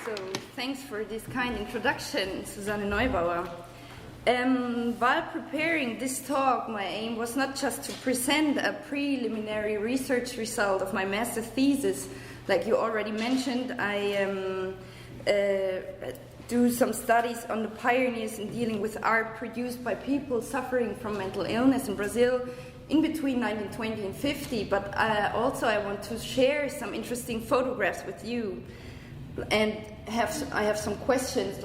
So thanks for this kind introduction, Susanne Neubauer. While preparing this talk, my aim was not just to present a preliminary research result of my master thesis. Like you already mentioned, I do some studies on the pioneers in dealing with art produced by people suffering from mental illness in Brazil in between 1920 and 50, but also I want to share some interesting photographs with you. And I have some questions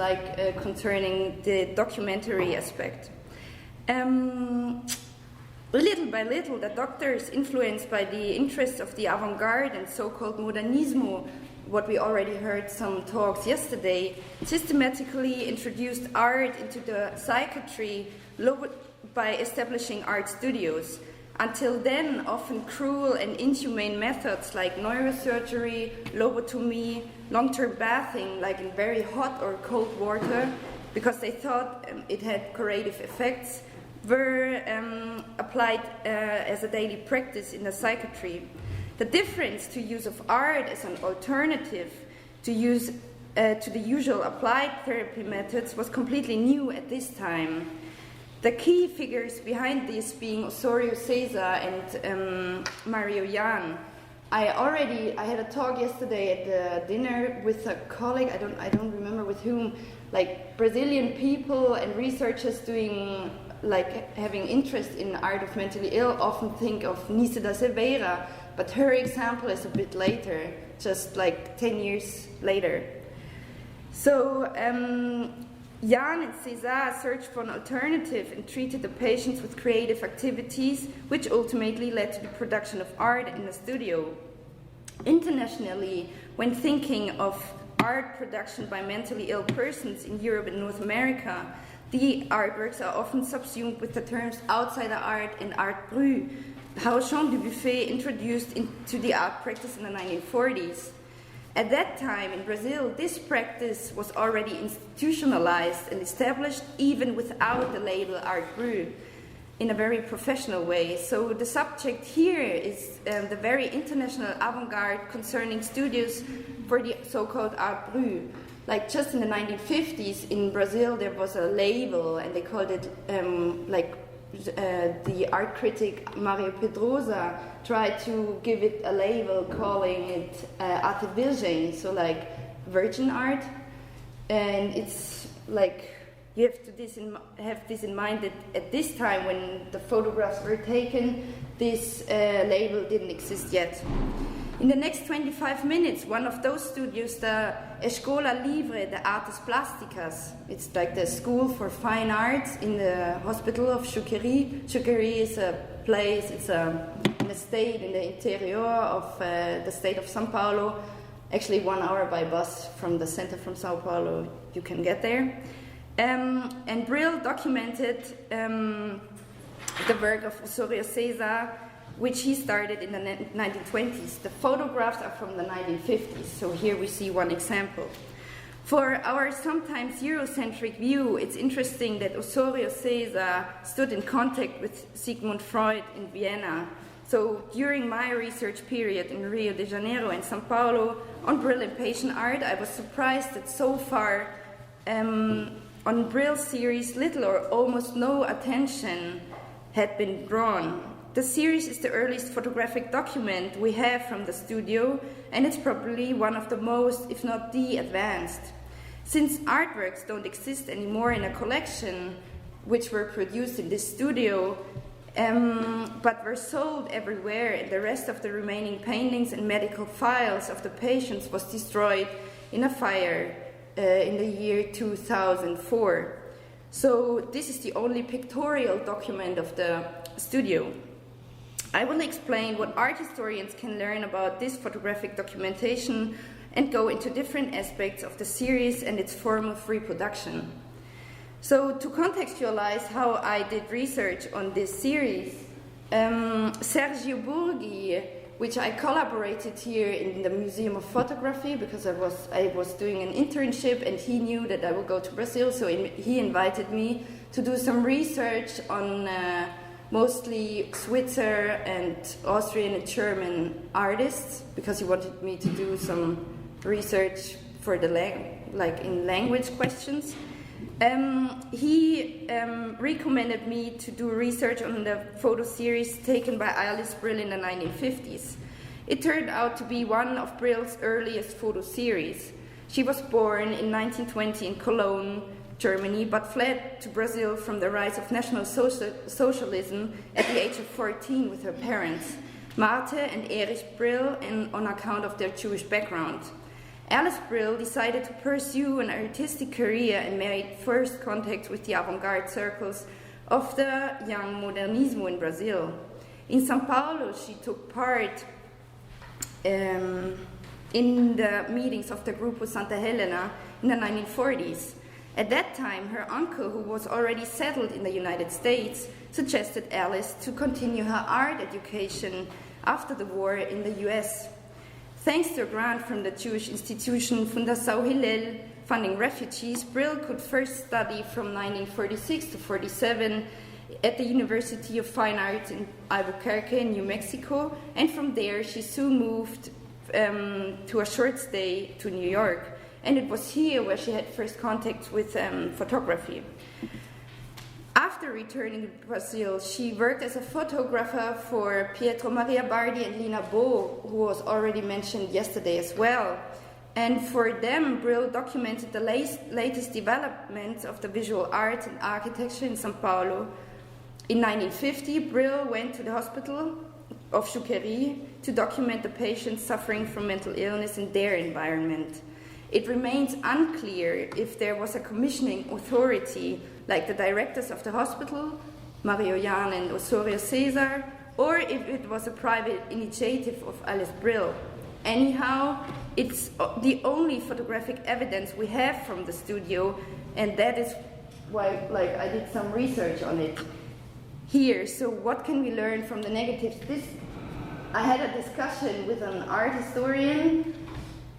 concerning the documentary aspect. Little by little, the doctors, influenced by the interests of the avant-garde and so-called modernismo, what we already heard some talks yesterday, systematically introduced art into the psychiatry by establishing art studios. Until then, often cruel and inhumane methods like neurosurgery, lobotomy, long-term bathing, like in very hot or cold water, because they thought it had curative effects, were applied as a daily practice in the psychiatry. The difference to use of art as an alternative to the usual applied therapy methods was completely new at this time. The key figures behind this being Osorio Cesar and Mario Jan. I had a talk yesterday at the dinner with a colleague, I don't remember with whom, like Brazilian people and researchers doing, like having interest in art of mentally ill often think of Nice da Silveira, but her example is a bit later, just like 10 years later. So, Jan and Cesar searched for an alternative and treated the patients with creative activities, which ultimately led to the production of art in the studio. Internationally, when thinking of art production by mentally ill persons in Europe and North America, the artworks are often subsumed with the terms outsider art and art brut, how Jean Dubuffet introduced into the art practice in the 1940s. At that time in Brazil, this practice was already institutionalized and established even without the label art brut in a very professional way. So the subject here is the very international avant-garde concerning studios for the so-called art brut. Like just in the 1950s in Brazil there was a label and they called it the art critic Mario Pedrosa tried to give it a label calling it arte virgem, so like virgin art, and it's like you have to have this in mind that at this time when the photographs were taken, this label didn't exist yet. In the next 25 minutes, one of those studios, the Escola Livre de Artes Plásticas, it's like the school for fine arts in the hospital of Chuquerí. Chuquerí is a place, it's an estate in the interior of the state of São Paulo. Actually 1 hour by bus from the center from São Paulo, you can get there. And Brill documented the work of Osorio Cesar, which he started in the 1920s. The photographs are from the 1950s, so here we see one example. For our sometimes Eurocentric view, it's interesting that Osorio Cesar stood in contact with Sigmund Freud in Vienna. So during my research period in Rio de Janeiro and São Paulo on Brill and patient art, I was surprised that so far on Brill's series little or almost no attention had been drawn. The series is the earliest photographic document we have from the studio, and it's probably one of the most, if not the advanced. Since artworks don't exist anymore in a collection, which were produced in this studio, but were sold everywhere, and the rest of the remaining paintings and medical files of the patients was destroyed in a fire in the year 2004. So this is the only pictorial document of the studio. I will explain what art historians can learn about this photographic documentation and go into different aspects of the series and its form of reproduction. So to contextualize how I did research on this series, Sergio Burghi, which I collaborated here in the Museum of Photography because I was doing an internship and he knew that I would go to Brazil, so he invited me to do some research on mostly Switzer and Austrian and German artists, because he wanted me to do some research for the in language questions. He recommended me to do research on the photo series taken by Alice Brill in the 1950s. It turned out to be one of Brill's earliest photo series. She was born in 1920 in Cologne, Germany, but fled to Brazil from the rise of National Socialism at the age of 14 with her parents, Marthe and Erich Brill, and on account of their Jewish background. Alice Brill decided to pursue an artistic career and made first contact with the avant-garde circles of the young modernismo in Brazil. In São Paulo, she took part in the meetings of the Grupo Santa Helena in the 1940s. At that time, her uncle, who was already settled in the United States, suggested Alice to continue her art education after the war in the US. Thanks to a grant from the Jewish institution Fundação Hillel, funding refugees, Brill could first study from 1946 to 47 at the University of Fine Arts in Albuquerque, New Mexico, and from there she soon moved to a short stay to New York. And it was here where she had first contact with photography. After returning to Brazil, she worked as a photographer for Pietro Maria Bardi and Lena, who was already mentioned yesterday as well. And for them, Brill documented the latest developments of the visual arts and architecture in São Paulo. In 1950, Brill went to the hospital of Juqueri to document the patients suffering from mental illness in their environment. It remains unclear if there was a commissioning authority like the directors of the hospital, Mario Jan and Osorio Cesar, or if it was a private initiative of Alice Brill. Anyhow, it's the only photographic evidence we have from the studio, and that is why I did some research on it here. So what can we learn from the negatives? I had a discussion with an art historian.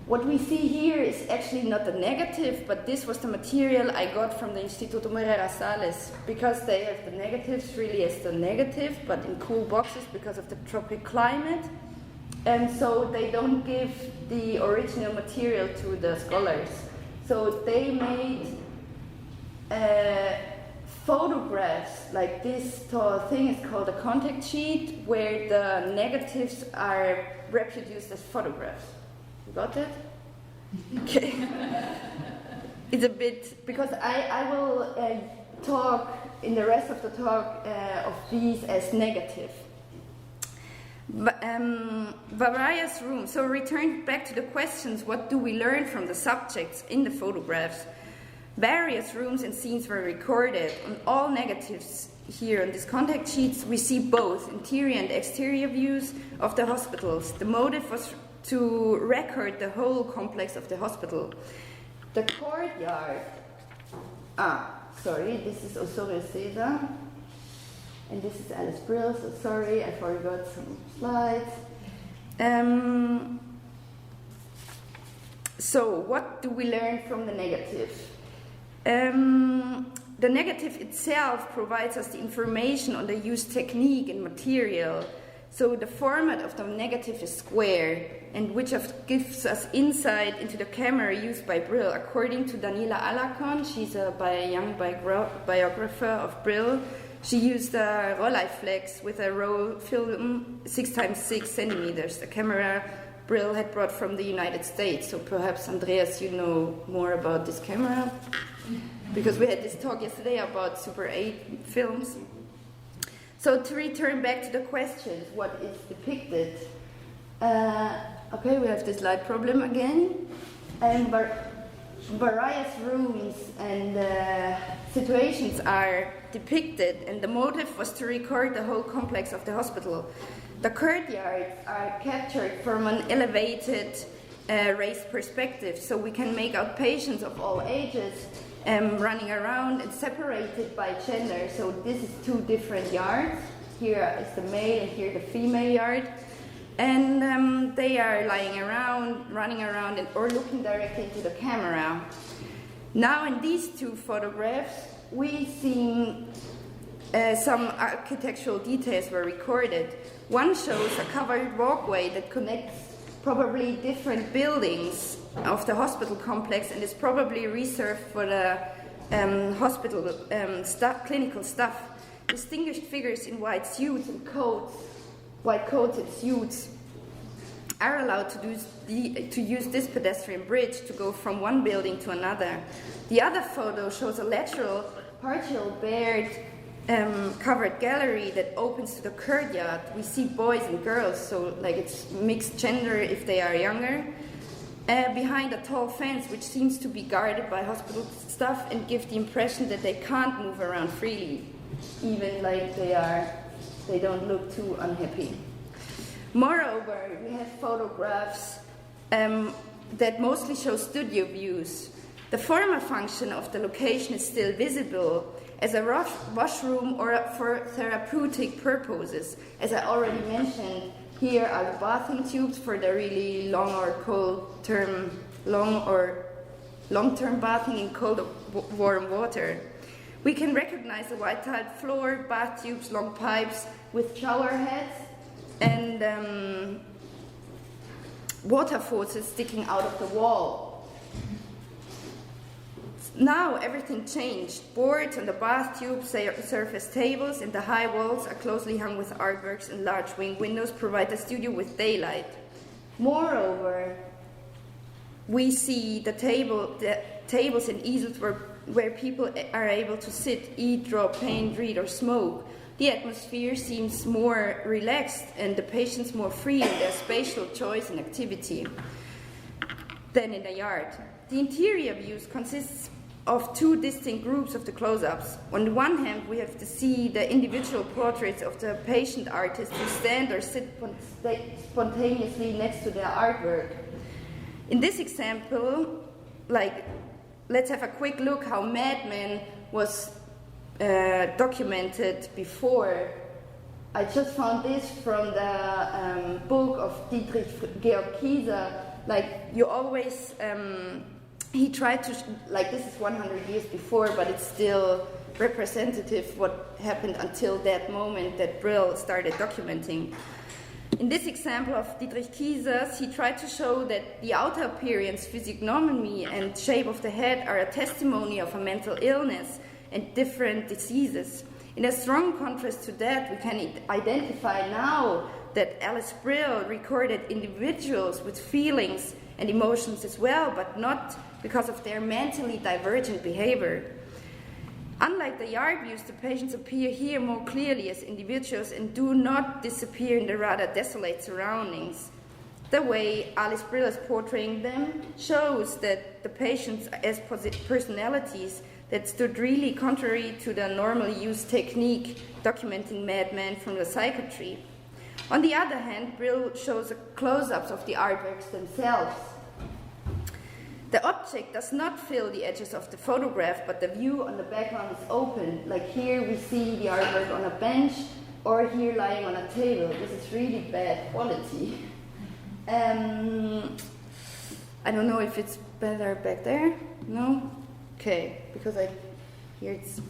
What we see here is actually not the negative, but this was the material I got from the Instituto Moreira Salles, because they have the negatives really as the negative, but in cool boxes because of the tropic climate. And so they don't give the original material to the scholars. So they made photographs, like this thing is called a contact sheet, where the negatives are reproduced as photographs. You got it? Okay. It's a bit, because I will talk in the rest of the talk of these as negative. Various rooms. So return back to the questions, what do we learn from the subjects in the photographs? Various rooms and scenes were recorded. On all negatives here on these contact sheets, we see both interior and exterior views of the hospitals. The motive was to record the whole complex of the hospital. The courtyard, this is Osorio Cesar, and this is Alice Brill, so sorry, I forgot some slides. So what do we learn from the negative? The negative itself provides us the information on the use technique and material. So the format of the negative is square, and which gives us insight into the camera used by Brill. According to Daniela Alacon, she's a young biographer of Brill, she used a Rolleiflex with a roll film 6x6 centimeters, the camera Brill had brought from the United States. So perhaps, Andreas, you know more about this camera, because we had this talk yesterday about Super 8 films. So to return back to the questions, what is depicted? Okay, we have this light problem again. And various rooms and situations are depicted, and the motive was to record the whole complex of the hospital. The courtyards are captured from an elevated raised perspective, so we can make out patients of all ages running around and separated by gender. So this is two different yards. Here is the male and here the female yard. And they are lying around, running around, or looking directly into the camera. Now in these two photographs, we see some architectural details were recorded. One shows a covered walkway that connects probably different buildings of the hospital complex, and is probably reserved for the hospital clinical staff. Distinguished figures in white suits and coats, white coated suits, are allowed to use this pedestrian bridge to go from one building to another. The other photo shows a lateral, partial bared, covered gallery that opens to the courtyard. We see boys and girls, so like it's mixed gender if they are younger, behind a tall fence which seems to be guarded by hospital staff and give the impression that they can't move around freely, even like they don't look too unhappy. Moreover, we have photographs that mostly show studio views. The former function of the location is still visible as a washroom or for therapeutic purposes. As I already mentioned, here are the bathing tubes for the really long or long-term bathing in cold or warm water. We can recognize the white tiled floor, bath tubes, long pipes with shower heads, and water faucets sticking out of the wall. Now everything changed. Boards on the bath tubes serve as tables, and the high walls are closely hung with artworks, and large wing windows provide the studio with daylight. Moreover, we see the tables and easels where people are able to sit, eat, draw, paint, read, or smoke. The atmosphere seems more relaxed and the patients more free in their spatial choice and activity than in the yard. The interior views consists of two distinct groups of the close-ups. On the one hand, we have to see the individual portraits of the patient artists who stand or sit spontaneously next to their artwork. In this example, let's have a quick look how Mad Men was documented before. I just found this from the book of Dietrich Georg Kieser. You always, he tried to, this is 100 years before, but it's still representative what happened until that moment that Brill started documenting. In this example of Dietrich Kieser's, he tried to show that the outer appearance, physiognomy, and shape of the head are a testimony of a mental illness and different diseases. In a strong contrast to that, we can identify now that Alice Brill recorded individuals with feelings and emotions as well, but not because of their mentally divergent behavior. Unlike the yard views, the patients appear here more clearly as individuals and do not disappear in the rather desolate surroundings. The way Alice Brill is portraying them shows that the patients as personalities that stood really contrary to the normally used technique documenting madmen from the psychiatry. On the other hand, Brill shows close-ups of the artworks themselves. The object does not fill the edges of the photograph, but the view on the background is open. Like here we see the artwork on a bench, or here lying on a table. This is really bad quality. I don't know if it's better back there. No? Okay, because here it's...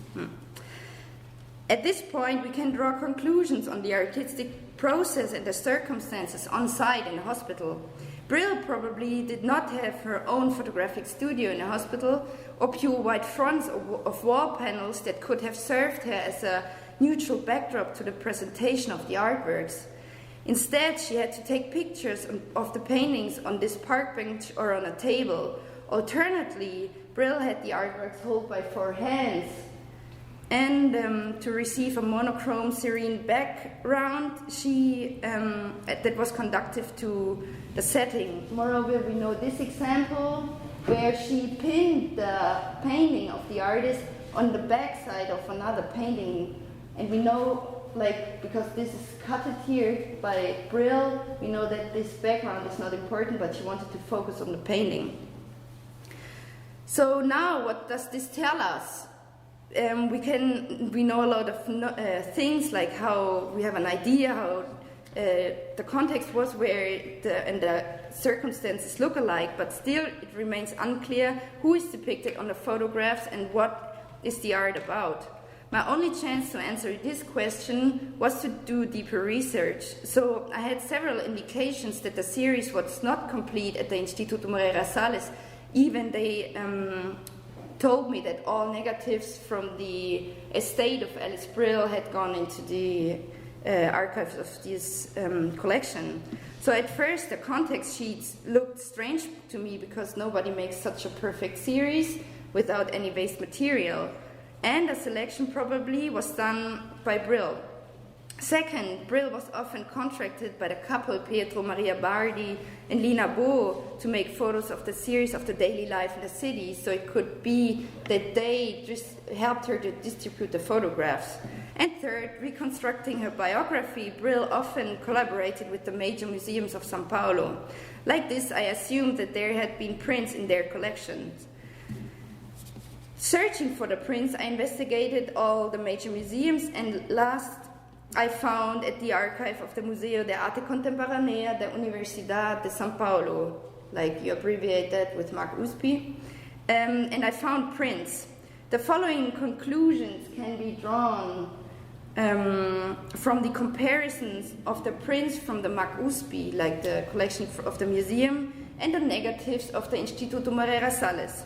At this point, we can draw conclusions on the artistic process and the circumstances on site in the hospital. Brill probably did not have her own photographic studio in a hospital or pure white fronts of wall panels that could have served her as a neutral backdrop to the presentation of the artworks. Instead, she had to take pictures of the paintings on this park bench or on a table. Alternately, Brill had the artworks held by 4 hands. And to receive a monochrome serene background, that was conducive to the setting. Moreover, we know this example where she pinned the painting of the artist on the backside of another painting. And we know, because this is cutted here by Brill, we know that this background is not important, but she wanted to focus on the painting. So now, what does this tell us? We know a lot of things, like how we have an idea how the context was, and the circumstances look alike, but still it remains unclear who is depicted on the photographs and what is the art about. My only chance to answer this question was to do deeper research. So I had several indications that the series was not complete at the Instituto Moreira Salles. Even they told me that all negatives from the estate of Alice Brill had gone into the archives of this collection. So at first the context sheets looked strange to me because nobody makes such a perfect series without any waste material. And the selection probably was done by Brill. Second, Brill was often contracted by the couple Pietro Maria Bardi and Lena to make photos of the series of the daily life in the city, so it could be that they just helped her to distribute the photographs. And third, reconstructing her biography, Brill often collaborated with the major museums of São Paulo. Like this, I assumed that there had been prints in their collections. Searching for the prints, I investigated all the major museums, and last I found at the archive of the Museo de Arte Contemporanea da Universidade de São Paulo, like you abbreviate that with MAC-USP, and I found prints. The following conclusions can be drawn from the comparisons of the prints from the MAC-USP, like the collection of the museum, and the negatives of the Instituto Moreira Salles.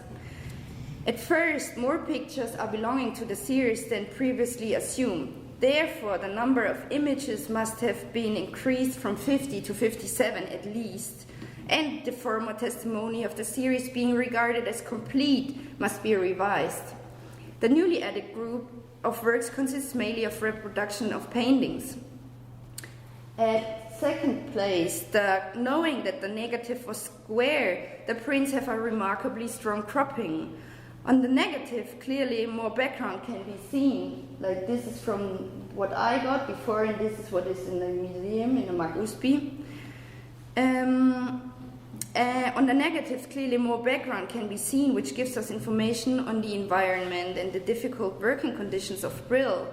At first, more pictures are belonging to the series than previously assumed. Therefore, the number of images must have been increased from 50 to 57 at least, and the formal testimony of the series being regarded as complete must be revised. The newly added group of works consists mainly of reproduction of paintings. At second place, knowing that the negative was square, the prints have a remarkably strong cropping. On the negative, clearly more background can be seen. Like this is from what I got before, and this is what is in the museum in the MAC-USP. On the negative, clearly more background can be seen, which gives us information on the environment and the difficult working conditions of Brill.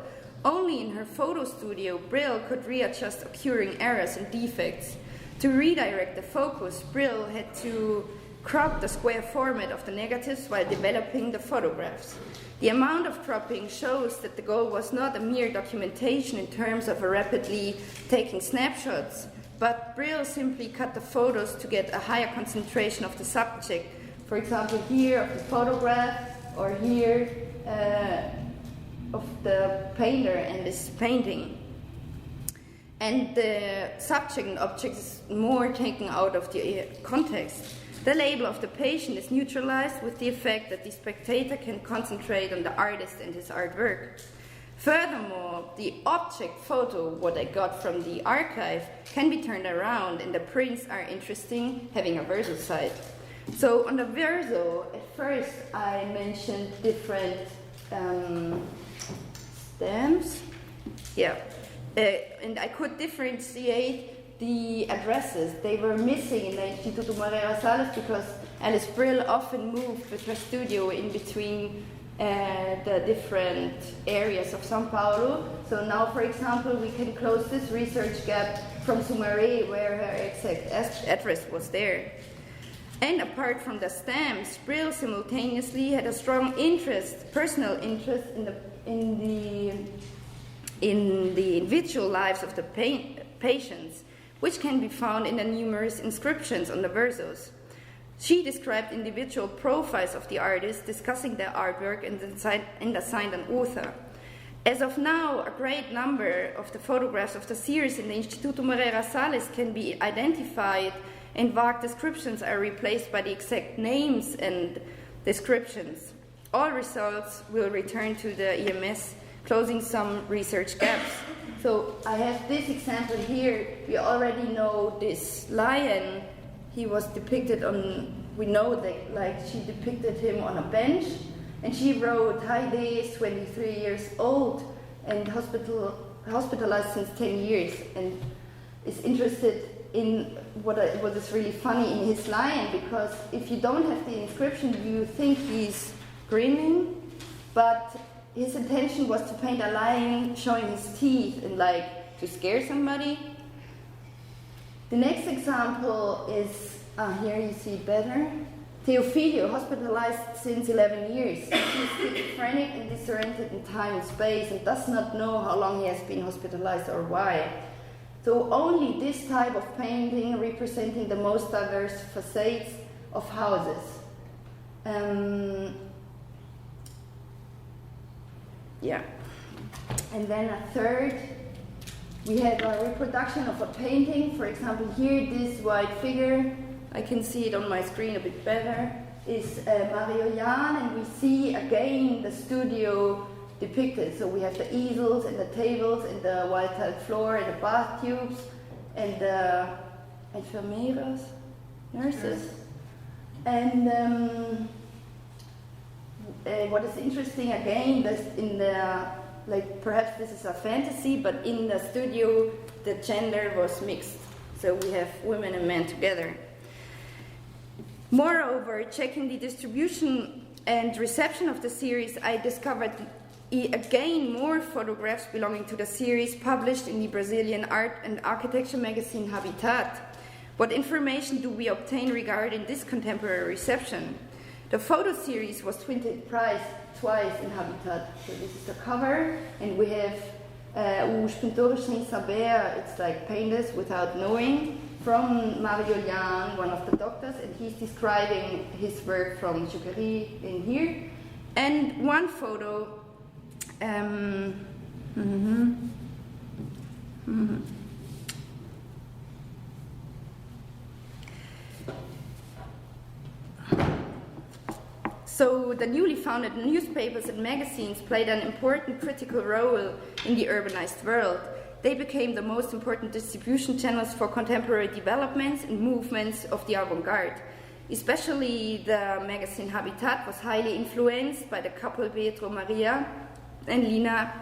Only in her photo studio, Brill could readjust occurring errors and defects. To redirect the focus, Brill had to crop the square format of the negatives while developing the photographs. The amount of cropping shows that the goal was not a mere documentation in terms of a rapidly taking snapshots, but Brill simply cut the photos to get a higher concentration of the subject. For example, here of the photograph, or here of the painter and this painting. And the subject and object is more taken out of the context. The label of the patient is neutralized with the effect that the spectator can concentrate on the artist and his artwork. Furthermore, the object photo, what I got from the archive, can be turned around, and the prints are interesting, having a verso side. So on the verso, at first I mentioned different stamps. Yeah, and I could differentiate the addresses. They were missing in the Instituto Moreira Salles because Alice Brill often moved with her studio in between the different areas of São Paulo. So now, for example, we can close this research gap from Sumaré, where her exact address was there. And apart from the stamps, Brill simultaneously had a strong interest, personal interest, in the individual lives of the patients, which can be found in the numerous inscriptions on the versos. She described individual profiles of the artists, discussing their artwork and assigned an author. As of now, a great number of the photographs of the series in the Instituto Moreira Salles can be identified, and vague descriptions are replaced by the exact names and descriptions. All results will return to the EMS, closing some research gaps. So I have this example here. We already know this lion. He was depicted on, we know that, like, she depicted him on a bench, and she wrote, "Hi, is 23 years old and hospitalized since 10 years, and is interested in what is really funny in his lion, because if you don't have the inscription, you think he's grinning, but his intention was to paint a lion showing his teeth and like to scare somebody." The next example is, here you see it better. Teofilio, hospitalized since 11 years. He's schizophrenic and disoriented in time and space and does not know how long he has been hospitalized or why. So only this type of painting representing the most diverse facades of houses. Yeah. And then a third, we have a reproduction of a painting. For example, here, this white figure, I can see it on my screen a bit better, is Mario Jan, and we see again the studio depicted. So we have the easels and the tables and the white tiled floor and the bath tubes and the enfermeras, nurses. And what is interesting again, in the, like, perhaps this is a fantasy, but in the studio the gender was mixed. So we have women and men together. Moreover, checking the distribution and reception of the series, I discovered again more photographs belonging to the series published in the Brazilian art and architecture magazine Habitat. What information do we obtain regarding this contemporary reception? The photo series was printed twice in Habitat. So this is the cover, and we have Os Pintores Sem Saber, it's like painters without knowing, from Mario Jan, one of the doctors, and he's describing his work from Juquerie in here. And one photo, So the newly founded newspapers and magazines played an important critical role in the urbanized world. They became the most important distribution channels for contemporary developments and movements of the avant-garde. Especially the magazine Habitat was highly influenced by the couple Pietro Maria and Lena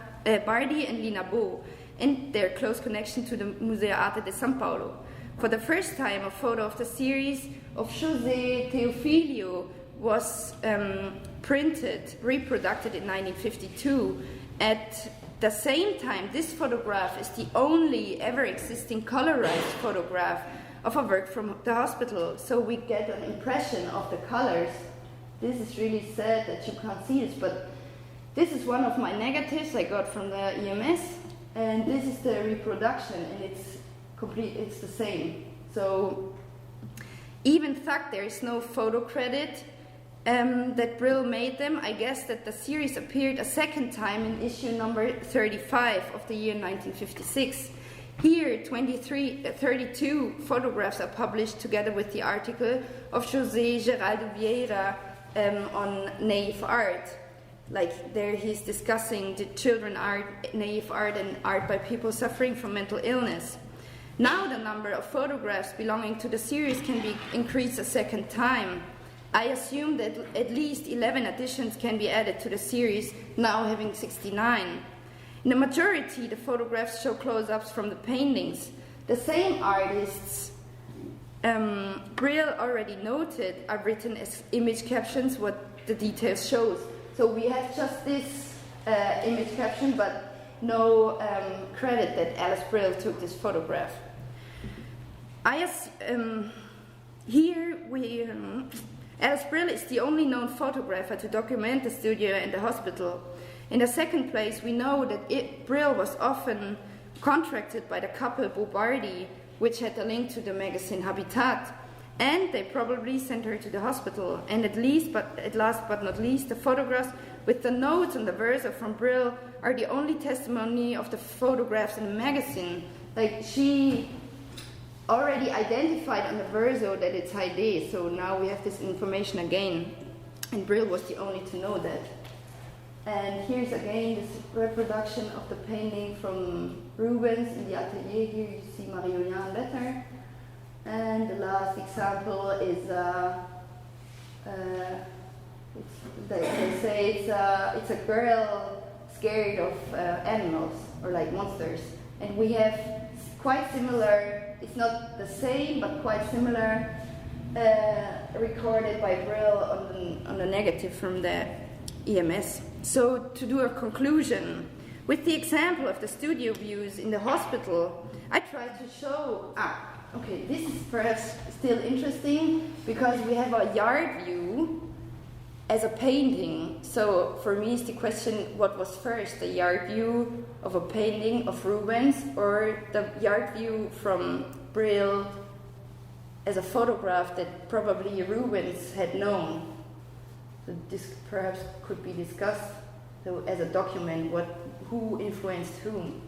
Bardi and Lena Bo, and their close connection to the Museo Arte de São Paulo. For the first time, a photo of the series of José Teofilio was reproduced in 1952. At the same time, this photograph is the only ever existing colorized photograph of a work from the hospital. So we get an impression of the colors. This is really sad that you can't see this, but this is one of my negatives I got from the EMS, and this is the reproduction, and it's the same. So even though there is no photo credit that Brill made them, I guess that the series appeared a second time in issue number 35 of the year 1956. Here, 32 photographs are published together with the article of José Geraldo Vieira on naive art. Like there he's discussing the children art, naive art, and art by people suffering from mental illness. Now the number of photographs belonging to the series can be increased a second time. I assume that at least 11 additions can be added to the series, now having 69. In the majority, the photographs show close-ups from the paintings. The same artists Brill already noted are written as image captions, what the details shows. So we have just this image caption, but no credit that Alice Brill took this photograph. Alice Brill is the only known photographer to document the studio and the hospital. In the second place, we know that Brill was often contracted by the couple Bobardi, which had a link to the magazine Habitat, and they probably sent her to the hospital. And at last but not least, the photographs with the notes on the verso from Brill are the only testimony of the photographs in the magazine. Like she already identified on the verso that it's Heide, so now we have this information again, and Brill was the only to know that. And here's again this reproduction of the painting from Rubens in the atelier. Here you see Mario Jan letter, and the last example is they say it's a girl scared of animals or like monsters, and we have quite similar. It's not the same, but quite similar, recorded by Brill on the negative from the EMS. So to do a conclusion, with the example of the studio views in the hospital, I tried to show, Okay, this is perhaps still interesting because we have a yard view as a painting. So for me it's the question, what was first, the yard view of a painting of Rubens or the yard view from Brill as a photograph that probably Rubens had known? So this perhaps could be discussed as a document, who influenced whom.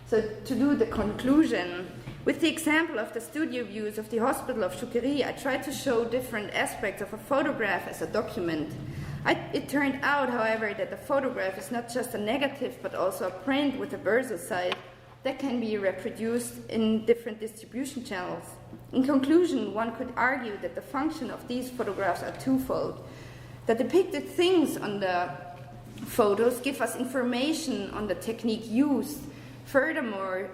So to do the conclusion, with the example of the studio views of the Hospital of Chouquerie, I tried to show different aspects of a photograph as a document. It turned out, however, that the photograph is not just a negative, but also a print with a verso side that can be reproduced in different distribution channels. In conclusion, one could argue that the function of these photographs are twofold. The depicted things on the photos give us information on the technique used. Furthermore,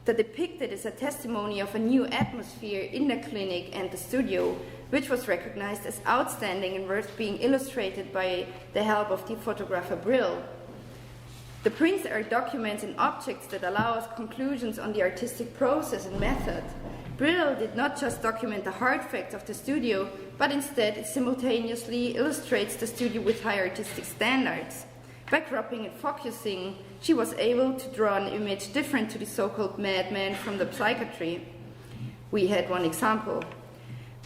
the depicted is a testimony of a new atmosphere in the clinic and the studio, which was recognized as outstanding and worth being illustrated by the help of the photographer Brill. The prints are documents and objects that allow us conclusions on the artistic process and method. Brill did not just document the hard facts of the studio, but instead it simultaneously illustrates the studio with high artistic standards. By cropping and focusing, she was able to draw an image different to the so-called madman from the psychiatry. We had one example.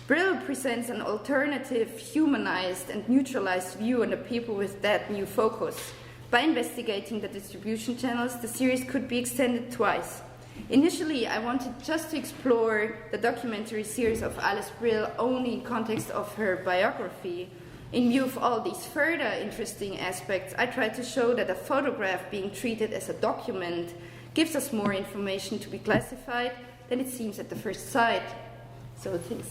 Brill presents an alternative, humanized and neutralized view on the people with that new focus. By investigating the distribution channels, the series could be extended twice. Initially, I wanted just to explore the documentary series of Alice Brill only in context of her biography. In view of all these further interesting aspects, I tried to show that a photograph being treated as a document gives us more information to be classified than it seems at the first sight. So thanks.